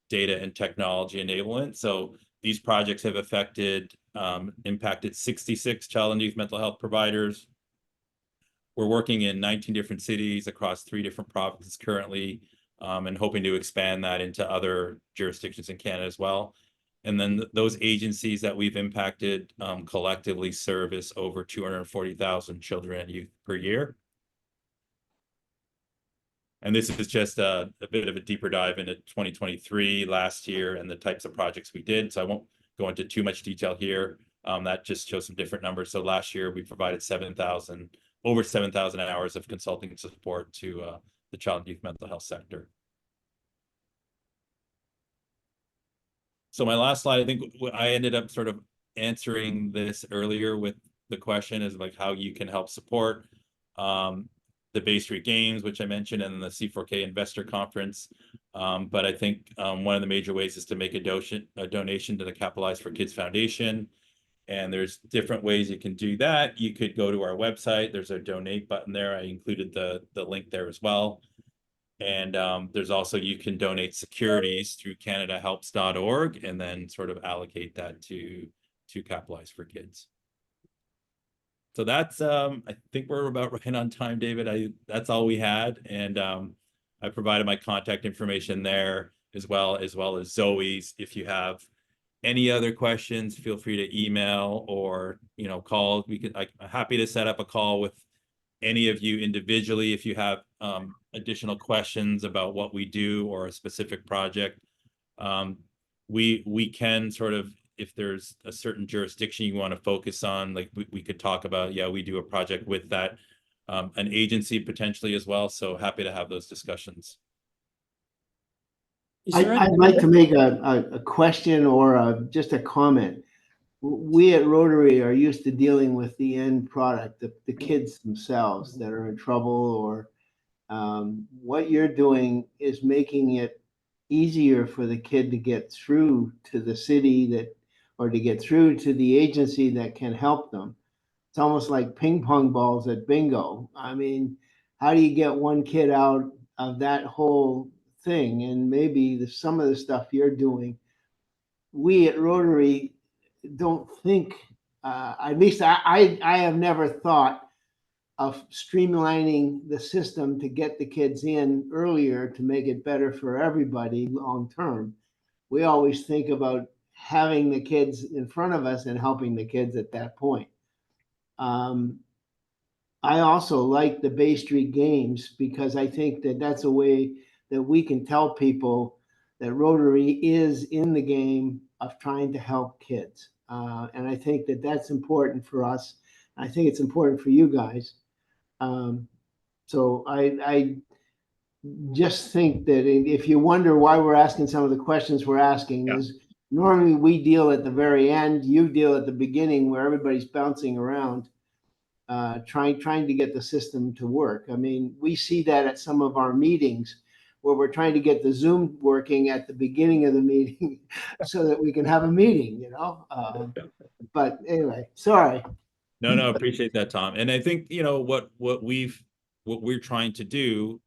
S14: data and technology enablement. So these projects have impacted 66 child and youth mental health providers. We're working in 19 different cities across 3 different provinces currently, and hoping to expand that into other jurisdictions in Canada as well. And then those agencies that we've impacted collectively service over 240,000 children and youth per year. And this is just a bit of a deeper dive into 2023 last year and the types of projects we did. So I won't go into too much detail here. That just shows some different numbers. So last year we provided over 7,000 hours of consulting support to the child and youth mental health sector. So my last slide, I think I ended up sort of answering this earlier with the question is like how you can help support the Bay Street Games, which I mentioned, and the C4K Investor Conference. But I think one of the major ways is to make a donation to the Capitalize for Kids Foundation. And there's different ways you can do that. You could go to our website. There's a donate button there. I included the link there as well. And there's also, you can donate securities through canadahelps.org and then sort of allocate that to Capitalize for Kids. So that's, I think we're about right on time, David. That's all we had. And I provided my contact information there as well as Zoe's. If you have any other questions, feel free to email or, call. I'm happy to set up a call with any of you individually if you have additional questions about what we do or a specific project. We can sort of, if there's a certain jurisdiction you want to focus on, like we could talk about, yeah, we do a project with that, an agency potentially as well. So happy to have those discussions.
S5: I'd like to make a question or just a comment. We at Rotary are used to dealing with the end product, the kids themselves that are in trouble, or what you're doing is making it easier for the kid to get through to the city or to get through to the agency that can help them. It's almost like ping pong balls at bingo. I mean, how do you get one kid out of that whole thing? And maybe some of the stuff you're doing, we at Rotary don't think, at least I have never thought of streamlining the system to get the kids in earlier to make it better for everybody long term. We always think about having the kids in front of us and helping the kids at that point. I also like the Bay Street Games because I think that that's a way that we can tell people that Rotary is in the game of trying to help kids. And I think that that's important for us. I think it's important for you guys. So I just think that if you wonder why we're asking some of the questions we're asking, is normally we deal at the very end, you deal at the beginning where everybody's bouncing around. trying to get the system to work. I mean, we see that at some of our meetings where we're trying to get the Zoom working at the beginning of the meeting so that we can have a meeting, you know? But anyway, sorry.
S14: No, appreciate that, Tom. And I think, you know, what we're trying to do,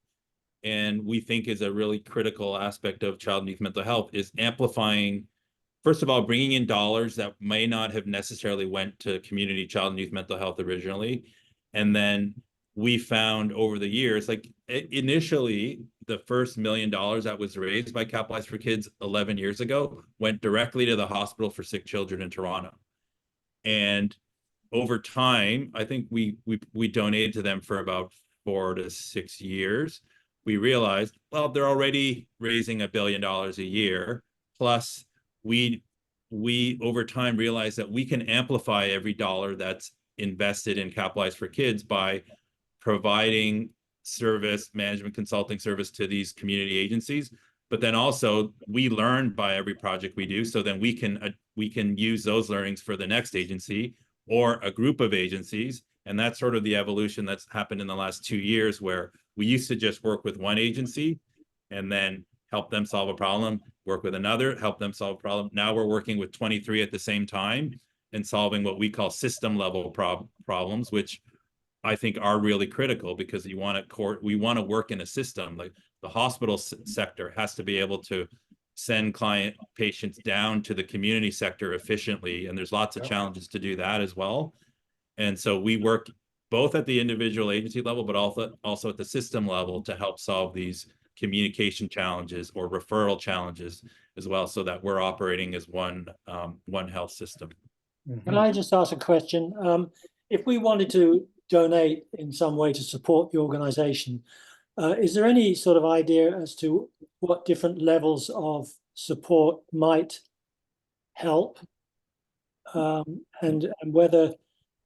S14: and we think is a really critical aspect of child and youth mental health, is amplifying, first of all, bringing in dollars that may not have necessarily went to community child and youth mental health originally. And then we found over the years, like initially, the first $1 million that was raised by Capitalize for Kids 11 years ago went directly to the Hospital for Sick Children in Toronto. And over time, I think we donated to them for about 4 to 6 years. We realized, well, they're already raising $1 billion a year. Plus, we over time realized that we can amplify every dollar that's invested in Capitalize for Kids by providing service, management consulting service to these community agencies. But then also we learn by every project we do. So then we can use those learnings for the next agency or a group of agencies. And that's sort of the evolution that's happened in the last 2 years, where we used to just work with one agency and then help them solve a problem, work with another, help them solve a problem. Now we're working with 23 at the same time and solving what we call system level problems, which I think are really critical, because we want to work in a system. Like the hospital sector has to be able to send patients down to the community sector efficiently. And there's lots of challenges to do that as well. And so we work both at the individual agency level, but also at the system level to help solve these communication challenges or referral challenges as well, so that we're operating as one health system.
S4: Can I just ask a question? If we wanted to donate in some way to support the organization, is there any sort of idea as to what different levels of support might help, and whether,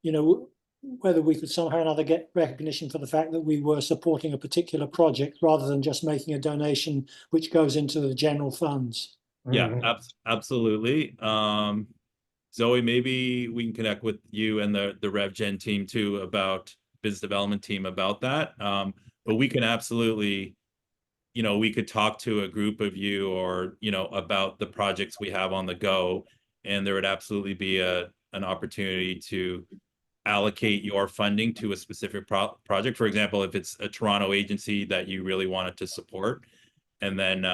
S4: you know, whether we could somehow or another get recognition for the fact that we were supporting a particular project rather than just making a donation which goes into the general funds?
S14: Yeah, absolutely. Zoe, maybe we can connect with you and the RevGen team too, about business development team about that. But we can absolutely, you know, we could talk to a group of you, or, you know, about the projects we have on the go, and there would absolutely be an opportunity to allocate your funding to a specific project. For example, if it's a Toronto agency that you really wanted to support, and then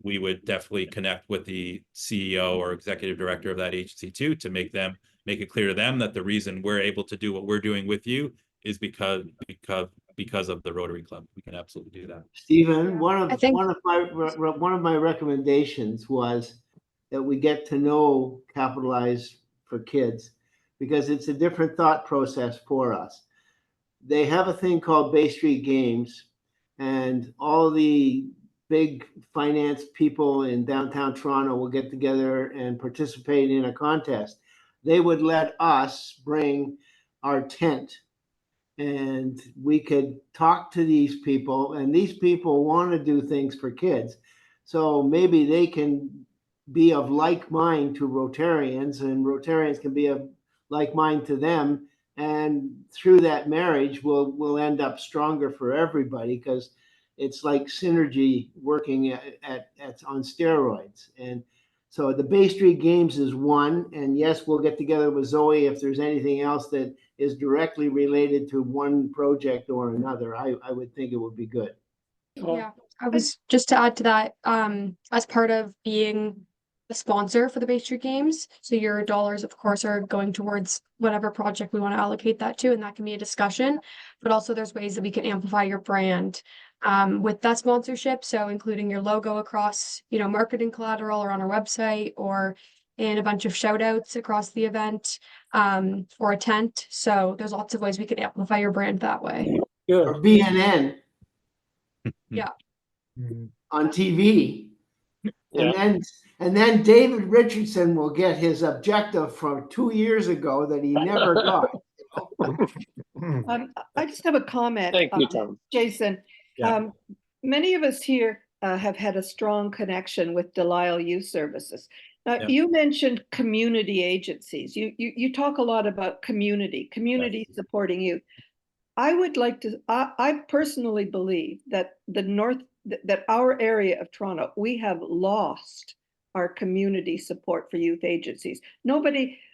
S14: we would definitely connect with the CEO or executive director of that agency too, to make it clear to them that the reason we're able to do what we're doing with you is because of the Rotary Club. We can absolutely do that.
S5: Stephen, one of my recommendations was that we get to know Capitalize for Kids, because it's a different thought process for us. They have a thing called Bay Street Games, and all the big finance people in downtown Toronto will get together and participate in a contest. They would let us bring our tent, and we could talk to these people, and these people want to do things for kids. So maybe they can be of like mind to Rotarians, and Rotarians can be of like mind to them. And through that marriage, we'll end up stronger for everybody, because it's like synergy working on steroids. And so the Bay Street Games is one. And yes, we'll get together with Zoe if there's anything else that is directly related to one project or another. I would think it would be good.
S12: Yeah, I was just to add to that, as part of being a sponsor for the Bay Street Games, so your dollars, of course, are going towards whatever project we want to allocate that to, and that can be a discussion. But also there's ways that we can amplify your brand with that sponsorship. So including your logo across, you know, marketing collateral or on our website, or in a bunch of shout outs across the event, or a tent. So there's lots of ways we could amplify your brand that way.
S5: Or BNN.
S12: Yeah.
S5: On TV.
S1: Yeah.
S5: And then David Richardson will get his objective from 2 years ago that he never got.
S8: I just have a comment.
S1: Thank you, Tom.
S8: Jason.
S1: Yeah.
S8: Many of us here have had a strong connection with Delisle Youth Services.
S14: Yeah.
S8: You mentioned community agencies. You talk a lot about community supporting youth. I would like to, I personally believe that that our area of Toronto, we have lost our community support for youth agencies.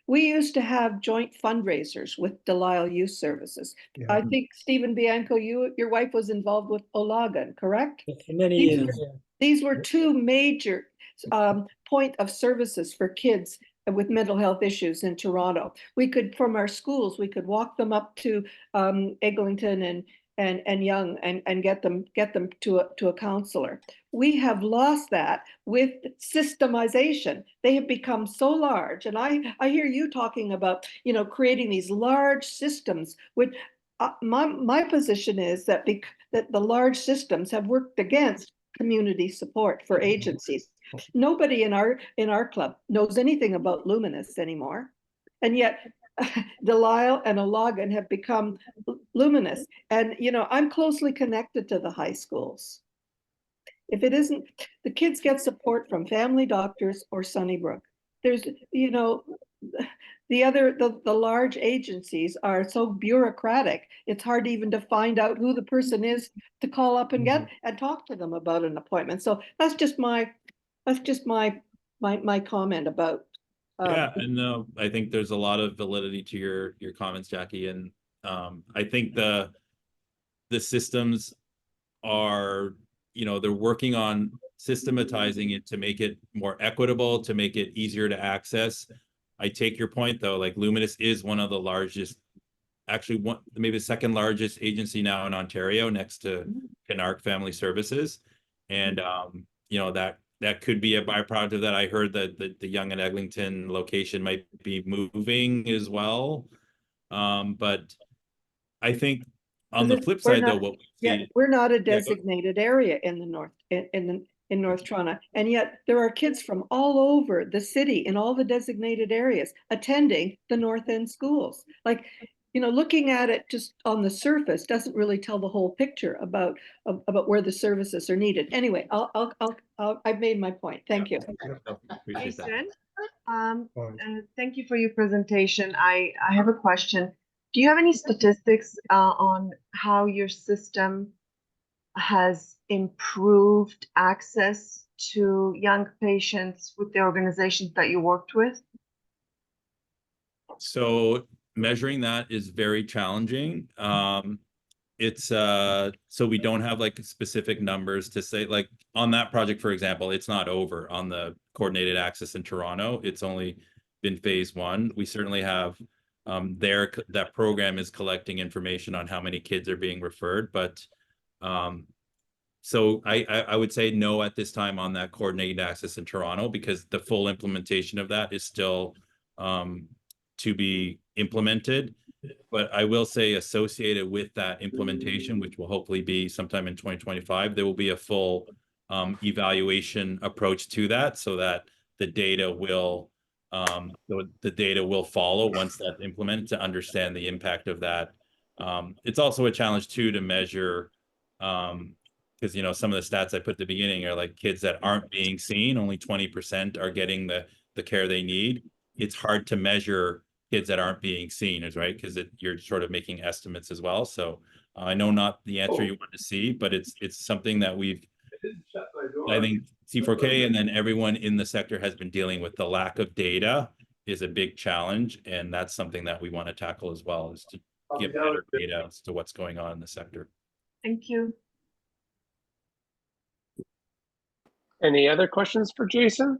S8: We used to have joint fundraisers with Delisle Youth Services.
S3: Yeah.
S8: I think Stephen Bianco, your wife was involved with Olagan, correct?
S4: For many
S8: These
S4: years.
S8: These were two major point of services for kids with mental health issues in Toronto. We could, from our schools, we could walk them up to Eglinton and Young and get them to a counselor. We have lost that with systemization. They have become so large, and I hear you talking about creating these large systems. Which my position is that that the large systems have worked against community support for agencies. Nobody in our club knows anything about Luminous anymore, and yet Delisle and Olagan have become Luminous. And I'm closely connected to the high schools. If it isn't, the kids get support from Family Doctors or Sunnybrook. There's the large agencies are so bureaucratic, it's hard even to find out who the person is to call up and get and talk to them about an appointment. So that's just my comment about
S14: Yeah, and I think there's a lot of validity to your comments, Jackie, and I think the systems are, they're working on systematizing it to make it more equitable, to make it easier to access. I take your point though, like Luminous is one of the largest, actually maybe the second largest agency now in Ontario, next to Canark Family Services. And that could be a byproduct of that. I heard that the Yonge and Eglinton location might be moving as well. But I think on the flip side though, what we see,
S8: we're not a designated area in the north, in North Toronto, and yet there are kids from all over the city in all the designated areas attending the North End schools. Like, looking at it just on the surface doesn't really tell the whole picture about where the services are needed. Anyway, I've made my point. Thank you.
S14: Appreciate that.
S16: Jason, thank you for your presentation. I have a question. Do you have any statistics on how your system has improved access to young patients with the organizations that you worked with?
S14: So measuring that is very challenging. It's so we don't have like specific numbers to say, like on that project, for example, it's not over on the coordinated access in Toronto. It's only been phase 1. We certainly have that program is collecting information on how many kids are being referred, but so I would say no at this time on that coordinated access in Toronto, because the full implementation of that is still to be implemented. But I will say associated with that implementation, which will hopefully be sometime in 2025, there will be a full evaluation approach to that, so that the data will follow once that's implemented, to understand the impact of that. It's also a challenge too to measure, because some of the stats I put at the beginning are like kids that aren't being seen, only 20% are getting the care they need. It's hard to measure kids that aren't being seen, right? Because you're sort of making estimates as well. So I know not the answer you want to see, but it's something that I think C4K and then everyone in the sector has been dealing with. The lack of data is a big challenge, and that's something that we want to tackle as well, is to give better data as to what's going on in the sector.
S16: Thank you.
S1: Any other questions for Jason?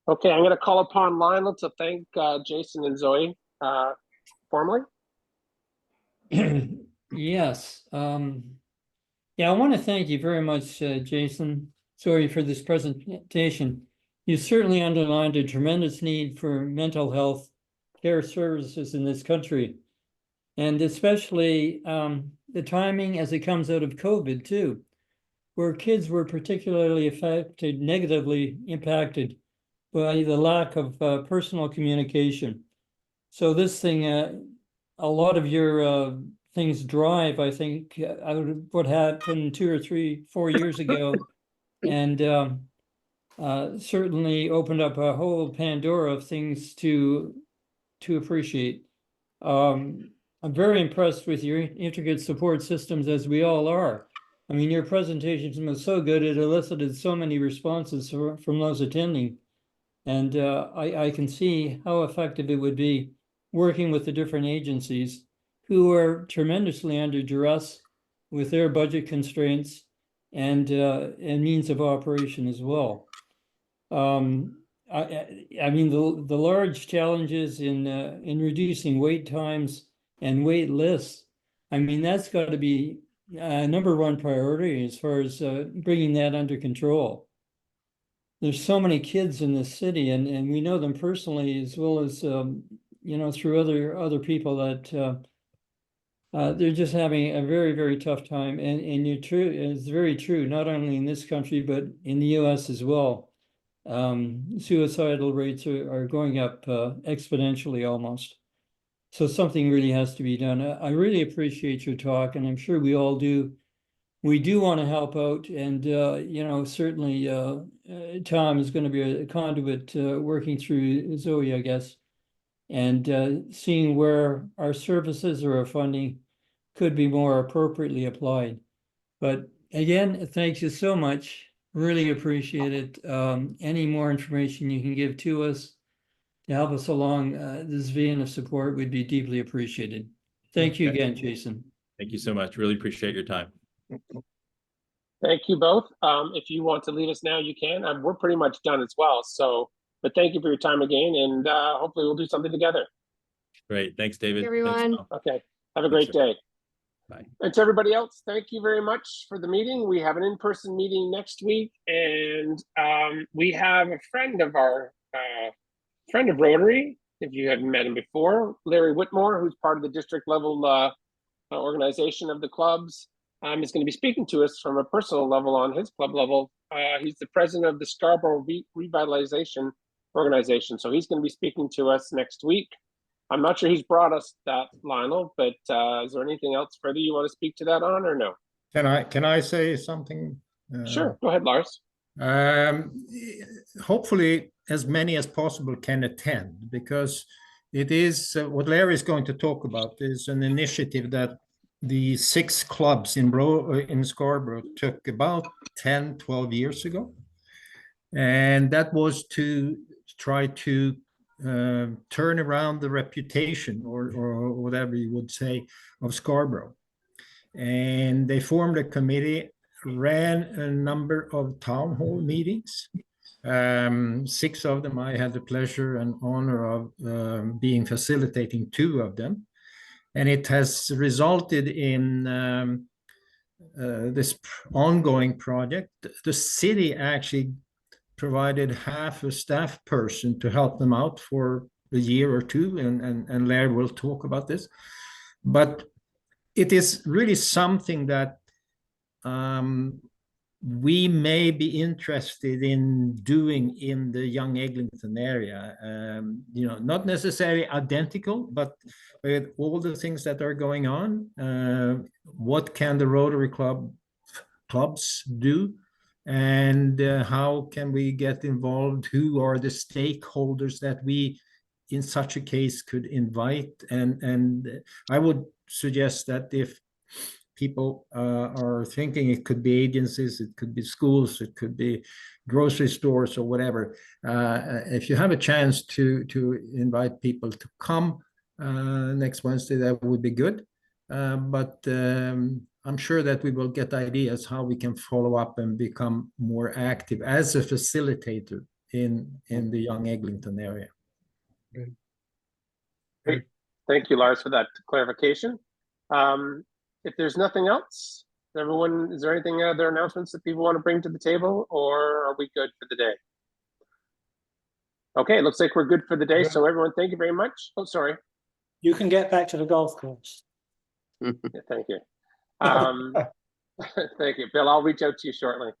S1: Okay, I'm going to call upon Lionel to thank Jason and Zoe formally.
S10: Yes. Yeah, I want to thank you very much, Jason, Zoe, for this presentation. You certainly underlined a tremendous need for mental health care services in this country, and especially the timing as it comes out of COVID too, where kids were particularly affected, negatively impacted by the lack of personal communication. So this thing, a lot of your things drive, I think, out of what happened 2 or 3, 4 years ago. And certainly opened up a whole Pandora of things to appreciate. I'm very impressed with your intricate support systems, as we all are. I mean, your presentation was so good, it elicited so many responses from those attending. And I can see how effective it would be working with the different agencies who are tremendously under duress with their budget constraints and means of operation as well. I mean, the large challenges in reducing wait times and wait lists, I mean, that's got to be number one priority as far as bringing that under control. There's so many kids in this city, and we know them personally as well as you know, through other people that they're just having a very, very tough time. And you're true, it's very true, not only in this country but in the US as well. Suicidal rates are going up exponentially almost. So something really has to be done. I really appreciate your talk, and I'm sure we all do. We do want to help out, and you know, certainly Tom is going to be a conduit working through Zoe, I guess, and seeing where our services or our funding could be more appropriately applied. But again, thank you so much. Really appreciate it. Any more information you can give to us to help us along this vein of support would be deeply appreciated. Thank you again, Jason.
S14: Thank you so much. Really appreciate your time.
S1: Thank you both. If you want to leave us now, you can. We're pretty much done as well. So, but thank you for your time again, and hopefully we'll do something together.
S14: Great. Thanks, David.
S12: Everyone.
S14: Thanks,
S1: okay. Have a great day.
S14: Bye.
S1: And to everybody else, thank you very much for the meeting. We have an in-person meeting next week, and we have a friend of our friend of Rotary, if you haven't met him before, Larry Whitmore, who's part of the district level organization of the clubs, is going to be speaking to us from a personal level on his club level. He's the president of the Scarborough Revitalization Organization, so he's going to be speaking to us next week. I'm not sure he's brought us that, Lionel, but is there anything else further you want to speak to that on, or no?
S6: Can I say something?
S1: Sure, go ahead, Lars.
S6: Hopefully as many as possible can attend, because it is what Larry is going to talk about is an initiative that the 6 clubs in Scarborough took about 10-12 years ago, and that was to try to turn around the reputation or whatever you would say of Scarborough. And they formed a committee, ran a number of town hall meetings. 6 of them I had the pleasure and honor of being facilitating 2 of them. And it has resulted in this ongoing project. The city actually provided half a staff person to help them out for a year or 2, and Larry will talk about this. But it is really something that we may be interested in doing in the Young Eglinton area. You know, not necessarily identical, but with all the things that are going on, what can the Rotary clubs do? And how can we get involved? Who are the stakeholders that we, in such a case, could invite? And I would suggest that if people are thinking, it could be agencies, it could be schools, it could be grocery stores or whatever. If you have a chance to invite people to come next Wednesday, that would be good. But I'm sure that we will get ideas how we can follow up and become more active as a facilitator in the Young Eglinton area.
S1: Great. Thank you, Lars, for that clarification. If there's nothing else, everyone, is there anything other announcements that people want to bring to the table, or are we good for the day? Okay, it looks like we're good for the day. So everyone, thank you very much. Oh, sorry.
S4: You can get back to the golf course.
S1: Yeah, thank you. Thank you, Bill. I'll reach out to you shortly.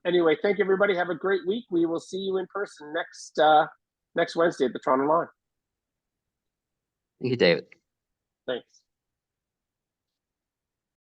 S1: Anyway, thank you, everybody. Have a great week. We will see you in person next Wednesday at the Toronto Lawn.
S15: Thank you, David.
S1: Thanks.